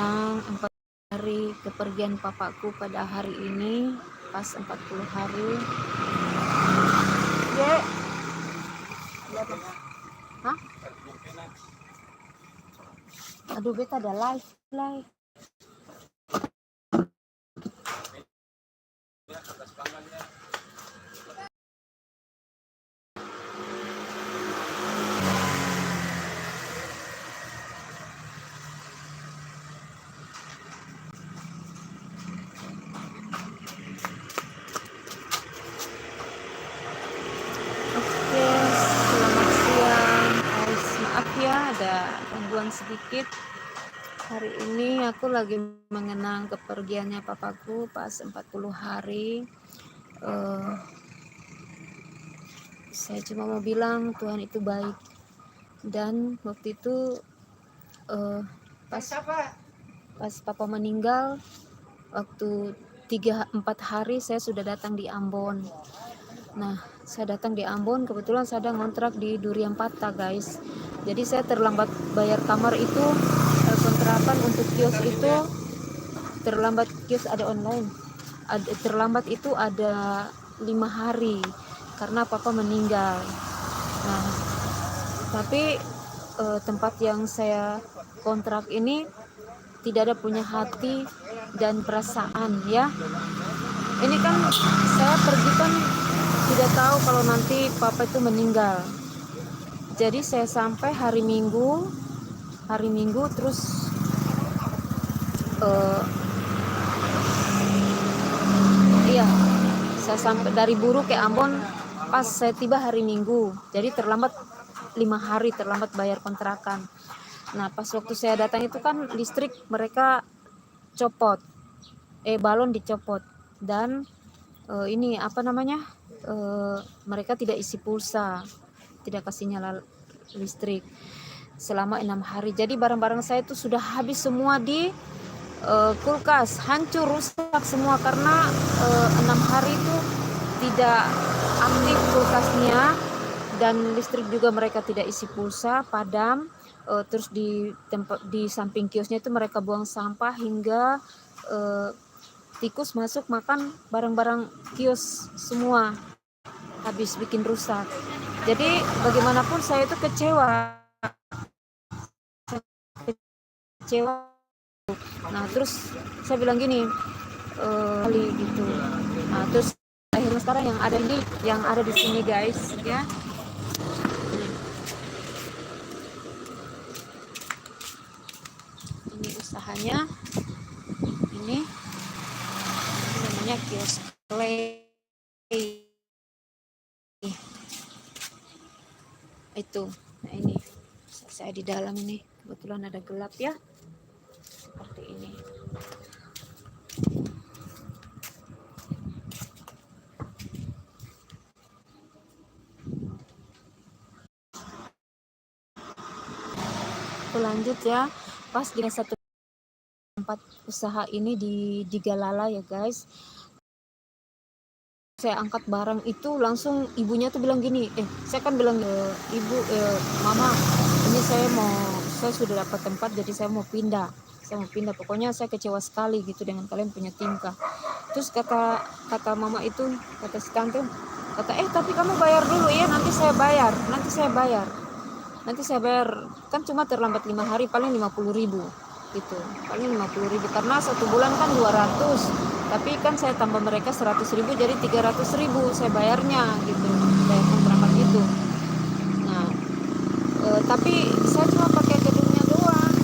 mengenang 4 hari kepergian papaku pada hari ini, pas 40 hari. Hah? Aduh, beta ada live. Oke, selamat siang guys. Maaf ya, ada gangguan sedikit. Hari ini aku lagi mengenang kepergiannya papaku pas 40 hari. Saya cuma mau bilang Tuhan itu baik. Dan waktu itu pas papa meninggal, waktu 3-4 hari saya sudah datang di Ambon. Nah, saya datang di Ambon, kebetulan saya ada ngontrak di Durian Pata guys. Jadi saya terlambat bayar kamar itu, kontrakan untuk kios itu terlambat, kios ada online. Terlambat itu ada 5 hari karena papa meninggal. Nah, tapi tempat yang saya kontrak ini tidak ada punya hati dan perasaan ya. Ini kan saya pergi kan tidak tahu kalau nanti papa itu meninggal. Jadi saya sampai hari Minggu terus saya sampai dari Buru ke Ambon pas saya tiba hari Minggu. Jadi terlambat 5 hari, terlambat bayar kontrakan. Nah, pas waktu saya datang itu kan listrik mereka copot. Balon dicopot dan mereka tidak isi pulsa, tidak kasih nyala listrik selama 6 hari. Jadi barang-barang saya itu sudah habis semua di kulkas, hancur, rusak semua karena 6 hari itu tidak aktif kulkasnya dan listrik juga mereka tidak isi pulsa, padam. Terus di samping kiosnya itu mereka buang sampah hingga tikus masuk makan barang-barang kios semua, habis bikin rusak. Jadi bagaimanapun saya itu kecewa. Nah, terus saya bilang gini, gitu. Nah, terus akhirnya sekarang yang ada di sini guys ya. Ini usahanya. Ini namanya kios clay. Itu. Nah, ini saya di dalam ini. Kebetulan ada gelap ya. Seperti ini. Lanjut ya, pas di satu tempat usaha ini di Galala ya guys, saya angkat barang itu langsung ibunya tuh bilang gini, saya kan bilang ibu, mama, ini saya sudah dapat tempat jadi saya mau pindah, pokoknya saya kecewa sekali gitu dengan kalian punya tingkah. Terus kata mama itu, kata si tante, tapi kamu bayar dulu ya, nanti saya bayar, kan cuma terlambat 5 hari paling 50.000 gitu, paling 50.000 karena 1 bulan kan 200, tapi kan saya tambah mereka 100.000 jadi 300.000 saya bayarnya gitu, bayar kontrakan itu. Nah, tapi saya cuma pakai gedungnya doang,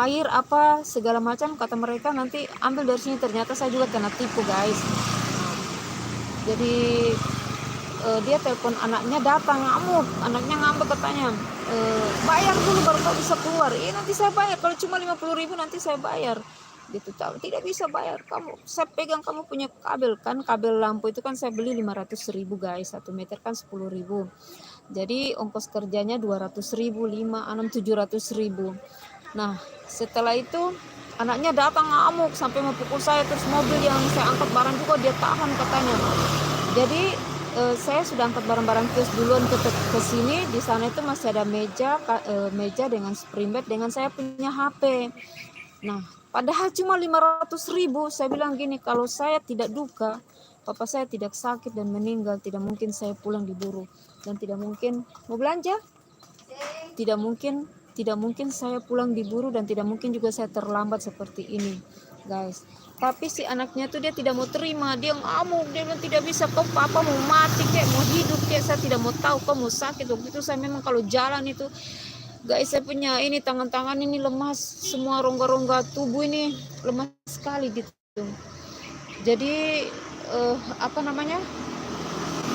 air apa segala macam kata mereka nanti ambil dari sini. Ternyata saya juga kena tipu guys. Nah, jadi dia telepon anaknya, datang ngamuk, anaknya ngambek katanya, bayar dulu baru kau bisa keluar. Nanti saya bayar, kalau cuma 50.000 nanti saya bayar gitu. Tidak bisa bayar, saya pegang kamu punya kabel kan, kabel lampu itu kan saya beli 500.000 guys, 1 meter kan 10.000, jadi ongkos kerjanya 200.000, 5, 6, 700.000. Nah, setelah itu anaknya datang ngamuk sampai mau pukul saya. Terus mobil yang saya angkat barang juga dia tahan katanya. Jadi saya sudah angkat barang-barang kios duluan ke sini. Di sana itu masih ada meja dengan spring bed dengan saya punya HP. Nah, padahal cuma 500.000. Saya bilang gini, kalau saya tidak duka, papa saya tidak sakit dan meninggal, tidak mungkin saya pulang diburu, dan tidak mungkin mau belanja, tidak mungkin saya pulang diburu, dan tidak mungkin juga saya terlambat seperti ini, guys. Tapi si anaknya tuh dia tidak mau terima, dia ngamuk, dia bilang tidak bisa, kau papa mau mati kayak mau hidup kayak, saya tidak mau tahu kau mau sakit. Waktu itu saya memang kalau jalan itu, guys, saya punya ini tangan-tangan ini lemas, semua rongga-rongga tubuh ini lemas sekali gitu. Jadi apa namanya,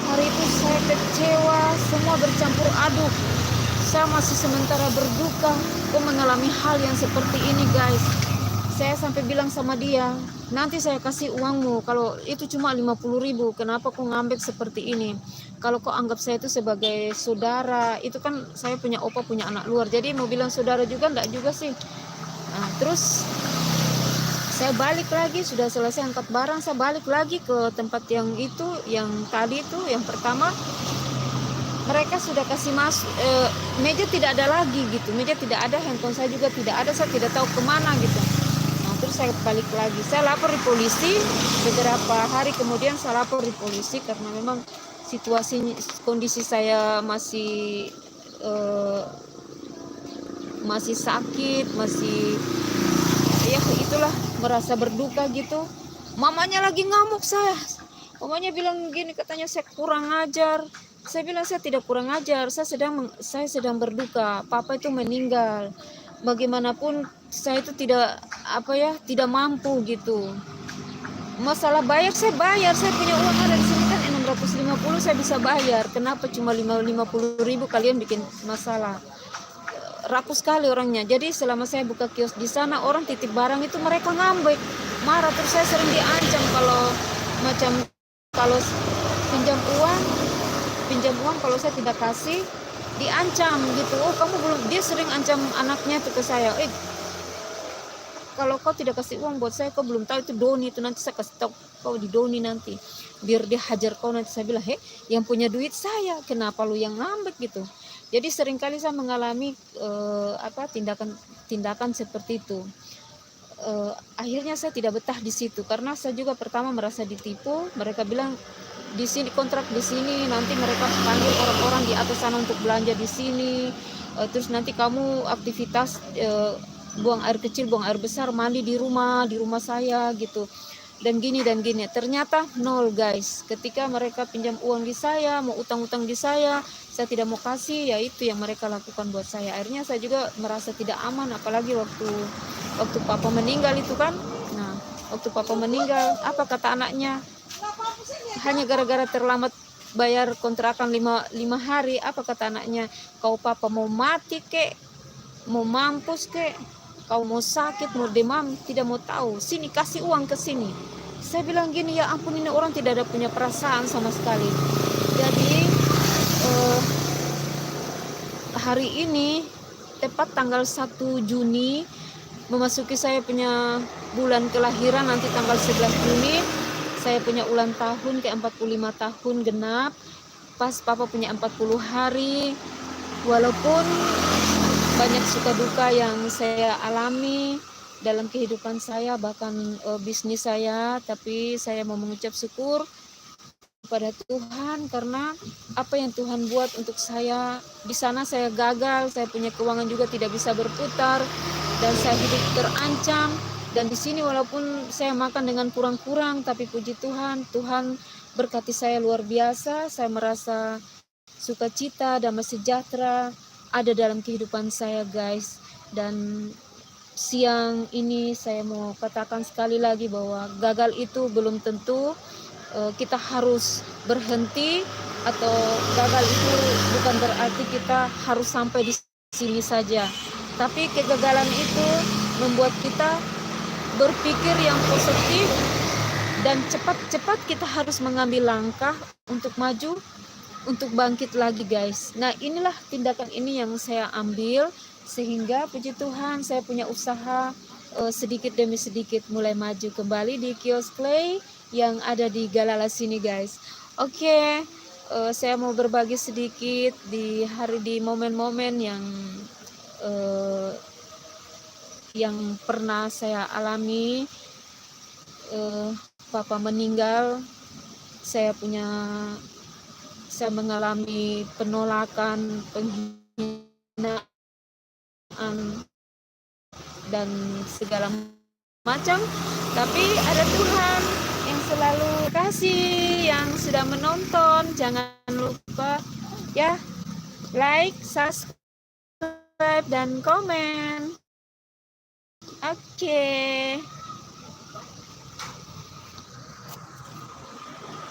hari itu saya kecewa, semua bercampur aduk. Saya masih sementara berduka, kok mengalami hal yang seperti ini, guys. Saya sampai bilang sama dia, nanti saya kasih uangmu, kalau itu cuma 50.000, kenapa kau ngambek seperti ini? Kalau kau anggap saya itu sebagai saudara, itu kan saya punya opa punya anak luar, jadi mau bilang saudara juga enggak juga sih. Nah, terus saya balik lagi, sudah selesai angkat barang, saya balik lagi ke tempat yang itu, yang tadi itu, yang pertama. Mereka sudah kasih masuk, meja tidak ada lagi gitu, meja tidak ada, handphone saya juga tidak ada, saya tidak tahu kemana gitu. Nah, terus saya balik lagi, saya lapor di polisi. Beberapa hari kemudian saya lapor di polisi karena memang kondisi saya masih sakit, masih ya itulah, merasa berduka gitu. Mamanya lagi ngamuk saya. Mamanya bilang gini, katanya saya kurang ajar. Saya bilang saya tidak kurang ajar, saya sedang berduka. Papa itu meninggal. Bagaimanapun saya itu tidak tidak mampu gitu. Masalah bayar, saya bayar, saya punya uang ada di sini kan 650, saya bisa bayar. Kenapa cuma 50.000 kalian bikin masalah? Rapuh sekali orangnya. Jadi selama saya buka kios di sana, orang titip barang itu mereka ngambek, marah. Terus saya sering diancam kalau pinjam uang kalau saya tidak kasih, diancam gitu. Oh, kamu belum, dia sering ancam anaknya tuh ke saya, kalau kau tidak kasih uang buat saya, kau belum tahu itu doni, itu nanti saya kasih tahu kau di doni nanti, biar dia hajar kau nanti. Saya bilang, yang punya duit saya, kenapa lu yang ngambek gitu. Jadi seringkali saya mengalami tindakan seperti itu. Akhirnya saya tidak betah di situ karena saya juga pertama merasa ditipu. Mereka bilang di sini kontrak di sini, nanti mereka panggil orang-orang di atas sana untuk belanja di sini, terus nanti kamu aktivitas buang air kecil, buang air besar, mandi di rumah saya gitu, dan gini. Ternyata nol, guys. Ketika mereka pinjam uang di saya, mau utang-utang di saya tidak mau kasih, ya itu yang mereka lakukan buat saya. Akhirnya saya juga merasa tidak aman, apalagi waktu papa meninggal itu kan. Nah, waktu papa meninggal, apa kata anaknya? Hanya gara-gara terlambat bayar kontrakan 5 hari, apa kata anaknya? Kau papa mau mati kek, mau mampus kek, kau mau sakit, mau demam, tidak mau tahu, sini kasih uang ke sini. Saya bilang gini, ya ampun, ini orang tidak ada punya perasaan sama sekali. Jadi hari ini tepat tanggal 1 Juni memasuki saya punya bulan kelahiran, nanti tanggal 11 Juni saya punya ulang tahun ke 45 tahun genap, pas papa punya 40 hari. Walaupun banyak suka duka yang saya alami dalam kehidupan saya, bahkan bisnis saya, tapi saya mau mengucap syukur kepada Tuhan karena apa yang Tuhan buat untuk saya. Di sana saya gagal, saya punya keuangan juga tidak bisa berputar, dan saya hidup terancam. Dan di sini walaupun saya makan dengan kurang-kurang, tapi puji Tuhan, Tuhan berkati saya luar biasa. Saya merasa sukacita, damai sejahtera ada dalam kehidupan saya, guys. Dan siang ini saya mau katakan sekali lagi bahwa gagal itu belum tentu kita harus berhenti, atau gagal itu bukan berarti kita harus sampai di sini saja. Tapi kegagalan itu membuat kita berpikir yang positif, dan cepat-cepat kita harus mengambil langkah untuk maju, untuk bangkit lagi, guys. Nah, inilah tindakan ini yang saya ambil, sehingga puji Tuhan saya punya usaha sedikit demi sedikit mulai maju kembali di kios Clay yang ada di Galala sini, guys. Oke, saya mau berbagi sedikit di momen-momen yang pernah saya alami. Papa meninggal, saya mengalami penolakan, penghinaan, dan segala macam, tapi ada Tuhan yang selalu kasih, yang sudah menonton. Jangan lupa ya, like, subscribe, dan komen. Oke.